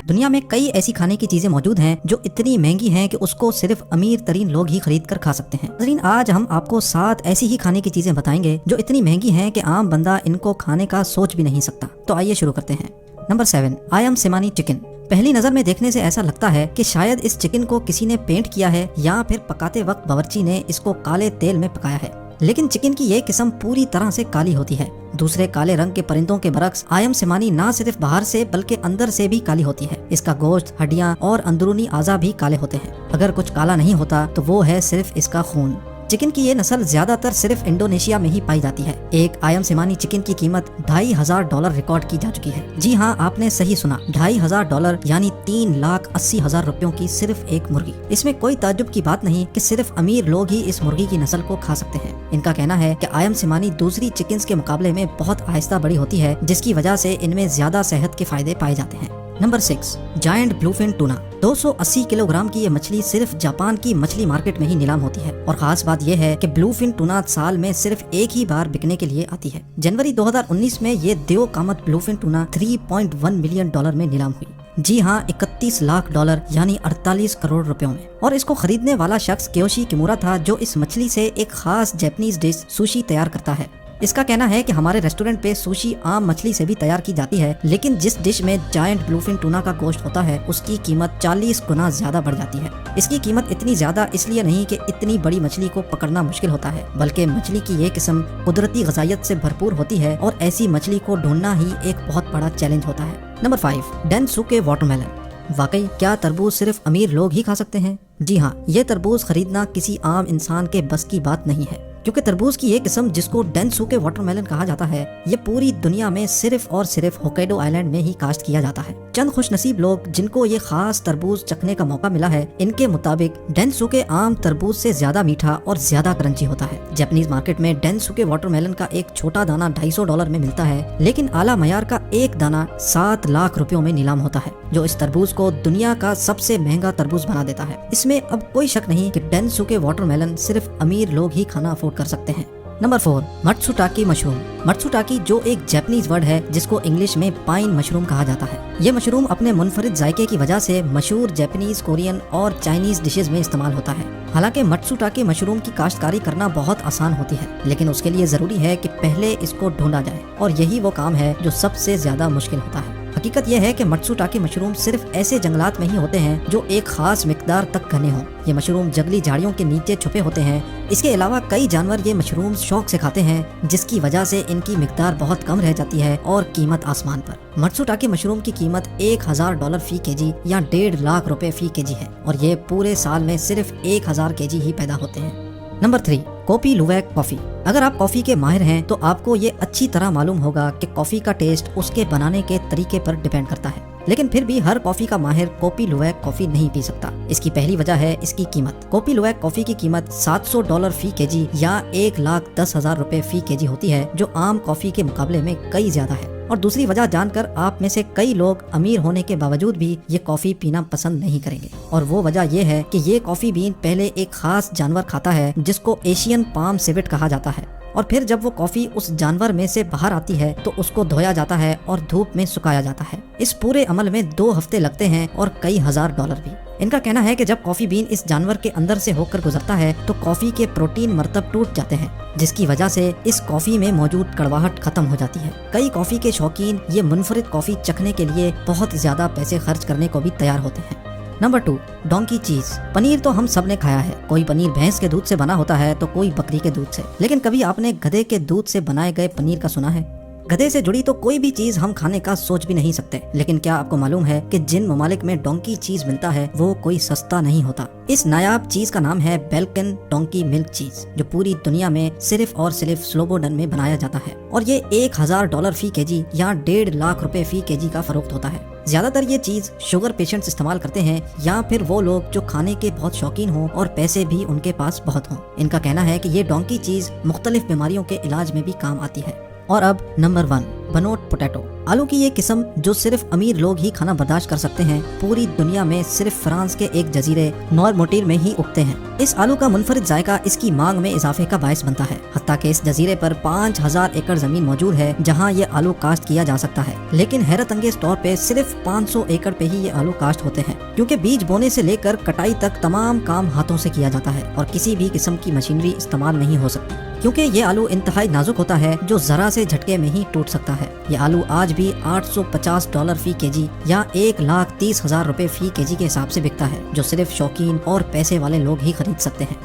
दुनिया में कई ऐसी खाने की चीजें मौजूद हैं जो इतनी महंगी हैं कि उसको सिर्फ अमीर तरीन लोग ही खरीद कर खा सकते हैं। नाज़रीन, आज हम आपको 7 ऐसी ही खाने की चीजें बताएंगे जो इतनी महंगी हैं कि आम बंदा इनको खाने का सोच भी नहीं सकता। तो आइए शुरू करते हैं। नंबर 7, आयम सेमानी चिकन। पहली नजर में देखने से ऐसा लगता है कि शायद इस चिकन को किसी ने पेंट किया है या फिर पकाते वक्त बावर्ची ने इसको काले तेल में पकाया है, लेकिन चिकन की ये किस्म पूरी तरह से काली होती है। दूसरे काले रंग के परिंदों के बरक्स आयम सेमानी ना सिर्फ बाहर से बल्कि अंदर से भी काली होती है। इसका गोश्त, हड्डियां और अंदरूनी आज़ा भी काले होते हैं। अगर कुछ काला नहीं होता तो वो है सिर्फ इसका खून। चिकन की ये नस्ल ज्यादातर सिर्फ इंडोनेशिया में ही पाई जाती है। एक आयम सेमानी चिकन की कीमत $2,500 रिकॉर्ड की जा चुकी है। जी हाँ, आपने सही सुना, $2,500 यानी 3,80,000 रुपयों की सिर्फ एक मुर्गी। इसमें कोई ताज्जुब की बात नहीं कि सिर्फ अमीर लोग ही इस मुर्गी की नस्ल को खा सकते हैं। इनका कहना है कि आयम सेमानी दूसरी चिकन के मुकाबले में बहुत आहिस्ता बड़ी होती है, जिसकी वजह से इनमें ज्यादा सेहत के फायदे पाए जाते हैं। Number 6, giant bluefin tuna. 280 kilogram की ये मछली सिर्फ जापान की मछली मार्केट में ही नीलाम होती है। और खास बात यह है कि ब्लूफिन टूना साल में सिर्फ एक ही बार बिकने के लिए आती है। जनवरी 2019 में ये Dev Kamat bluefin tuna $3.1 million में नीलाम हुई। जी हाँ, $31 लाख यानी 48 करोड़ रुपयों में। और इसको खरीदने वाला शख्स कियोशी किमुरा था, जो इस मछली से एक खास जापानीज डिश सुशी तैयार करता है। इसका कहना है कि हमारे रेस्टोरेंट पे सुशी आम मछली से भी तैयार की जाती है, लेकिन जिस डिश में जायंट ब्लूफिन टूना का गोश्त होता है उसकी कीमत 40 गुना ज्यादा बढ़ जाती है। इसकी कीमत इतनी ज्यादा इसलिए नहीं कि इतनी बड़ी मछली को पकड़ना मुश्किल होता है, बल्कि मछली की ये किस्म कुदरती गजायत से भरपूर होती है और ऐसी मछली को ढूंढना ही एक बहुत बड़ा चैलेंज होता है। Number 5, Densuke watermelon. वाकई क्या तरबूज सिर्फ अमीर लोग ही खा सकते हैं? जी हाँ, ये तरबूज खरीदना किसी आम इंसान के बस की बात नहीं है, क्योंकि तरबूज की ये किस्म जिसको डेनसुके वाटरमेलन कहा जाता है, ये पूरी दुनिया में सिर्फ और सिर्फ होक्काइडो आइलैंड में ही काश्त किया जाता है। चंद खुशनसीब लोग जिनको ये खास तरबूज चखने का मौका मिला है, इनके मुताबिक डेनसुके आम तरबूज से ज्यादा मीठा और ज्यादा क्रंची होता है। जापानीज मार्केट में डेनसुके वाटरमेलन का एक छोटा दाना $250 में मिलता है, लेकिन आला मयार का एक दाना 7 लाख रुपयों में नीलाम होता है, जो इस तरबूज को दुनिया का सबसे महंगा तरबूज बना देता है। इसमें अब कोई शक नहीं कि डेनसुके वाटरमेलन सिर्फ अमीर लोग ही खाना अफोर्ड कर सकते हैं। Number 4, मत्सुटाकी mushroom. मत्सुटाकी जो एक जापानीज वर्ड है जिसको इंग्लिश में पाइन मशरूम कहा जाता है। ये मशरूम अपने मुनफरिद जायके की वजह से मशहूर जापानीज, कोरियन और चाइनीज डिशेज में इस्तेमाल होता है। हालांकि मत्सुटाकी मशरूम की काश्तकारी करना बहुत आसान होती है, लेकिन उसके लिए जरूरी है कि पहले इसको ढूंढा जाए, और यही वो काम है जो सबसे ज्यादा मुश्किल होता है। हकीकत यह है कि मत्सुटाकी मशरूम सिर्फ ऐसे जंगलात में ही होते हैं जो एक खास मिकदार तक घने हों। ये मशरूम जंगली झाड़ियों के नीचे छुपे होते हैं। इसके अलावा कई जानवर ये मशरूम शौक से खाते हैं, जिसकी वजह से इनकी मिकदार बहुत कम रह जाती है और कीमत आसमान पर। मत्सुटाकी मशरूम की कीमत $1,000 फी केजी या $1.5 लाख फी केजी है, और ये पूरे साल में सिर्फ 1,000 केजी ही पैदा होते हैं। Number 3, coffee luwak coffee. अगर आप कॉफी के माहिर हैं तो आपको ये अच्छी तरह मालूम होगा कि कॉफी का टेस्ट उसके बनाने के तरीके पर डिपेंड करता है, लेकिन फिर भी हर कॉफी का माहिर कॉफी लुवैक कॉफी नहीं पी सकता। इसकी पहली वजह है इसकी कीमत। कॉफी लुवैक कॉफी की कीमत $700 फी केजी या $1,10,000 फी केजी होती है, जो आम कॉफी के मुकाबले में कई ज्यादा है। और दूसरी वजह जानकर आप में से कई लोग अमीर होने के बावजूद भी ये कॉफी पीना पसंद नहीं करेंगे, और वो वजह ये है कि ये कॉफी बीन पहले एक खास जानवर खाता है जिसको एशियन पाम सिवेट कहा जाता है, और फिर जब वो कॉफी उस जानवर में से बाहर आती है तो उसको धोया जाता है और धूप में सुखाया जाता है। इस पूरे अमल में 2 हफ्ते लगते हैं और कई $1,000 भी। इनका कहना है कि जब कॉफी बीन इस जानवर के अंदर से होकर गुजरता है तो कॉफी के प्रोटीन मरतब टूट जाते हैं, जिसकी वजह से इस कॉफी में मौजूद कड़वाहट खत्म हो जाती है। कई कॉफी के शौकीन ये मुनफरिद कॉफी चखने के लिए बहुत ज्यादा पैसे खर्च करने को भी तैयार होते हैं। नंबर 2, डोंकी चीज। पनीर तो हम सब ने खाया है। कोई पनीर भैंस के दूध से बना होता है तो कोई बकरी के दूध से, लेकिन कभी आपने गधे के दूध से बनाए गए पनीर का सुना है? गधे से जुड़ी तो कोई भी चीज हम खाने का सोच भी नहीं सकते, लेकिन क्या आपको मालूम है कि जिन ममालिक में डोंकी चीज मिलता है वो कोई सस्ता नहीं होता। इस नायाब चीज का नाम है बेल्कन डोंकी मिल्क चीज, जो पूरी दुनिया में सिर्फ और सिर्फ स्लोबोडन में बनाया जाता है, और ये $1,000 फी केजी या $1.5 लाख फी केजी का फरोख्त होता है। ज्यादातर ये चीज शुगर पेशेंट्स इस्तेमाल करते हैं, या फिर वो लोग जो खाने के बहुत शौकीन हों और पैसे भी उनके पास बहुत हों। इनका कहना है कि ये डोंकी चीज मुख्तलिफ बीमारियों के इलाज में भी काम आती है। और अब नंबर 1, बनोट पोटैटो। आलू की ये किस्म जो सिर्फ अमीर लोग ही खाना बर्दाश्त कर सकते हैं, पूरी दुनिया में सिर्फ फ्रांस के एक जजीरे नॉरमोटिल में ही उगते हैं। इस आलू का मुनफरिद जायका इसकी मांग में इजाफे का बायस बनता है। हत्ता कि इस जजीरे पर 5000 एकड़ जमीन मौजूद है जहां ये आलू काश्त किया जा सकता है, लेकिन हैरत अंगेज तौर पे सिर्फ 500 एकड़ पे ही ये आलू काश्त होते हैं, क्योंकि बीज बोने से लेकर कटाई तक तमाम काम हाथों से किया जाता है और किसी भी किस्म की मशीनरी इस्तेमाल नहीं हो सकती, क्योंकि ये आलू इंतहाई नाजुक होता है जो जरा से झटके में ही टूट सकता है। ये आलू आज भी $850 फी केजी या 1,30,000 रुपए फी केजी के हिसाब से बिकता है, जो सिर्फ शौकीन और पैसे वाले लोग ही खरीद सकते हैं।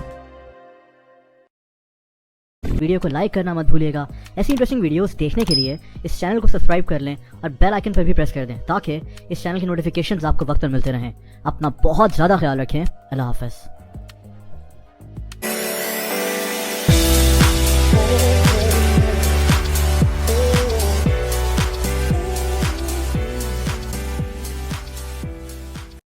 वीडियो को लाइक करना मत भूलिएगा। ऐसी इंटरेस्टिंग वीडियोस देखने के लिए इस चैनल को सब्सक्राइब कर लें और बेल आइकन पर भी प्रेस कर दें ताकि इस चैनल की नोटिफिकेशंस आपको वक्त पर मिलते रहें। अपना बहुत ज़्यादा ख्याल रखें। अल्लाह हाफ़िज़।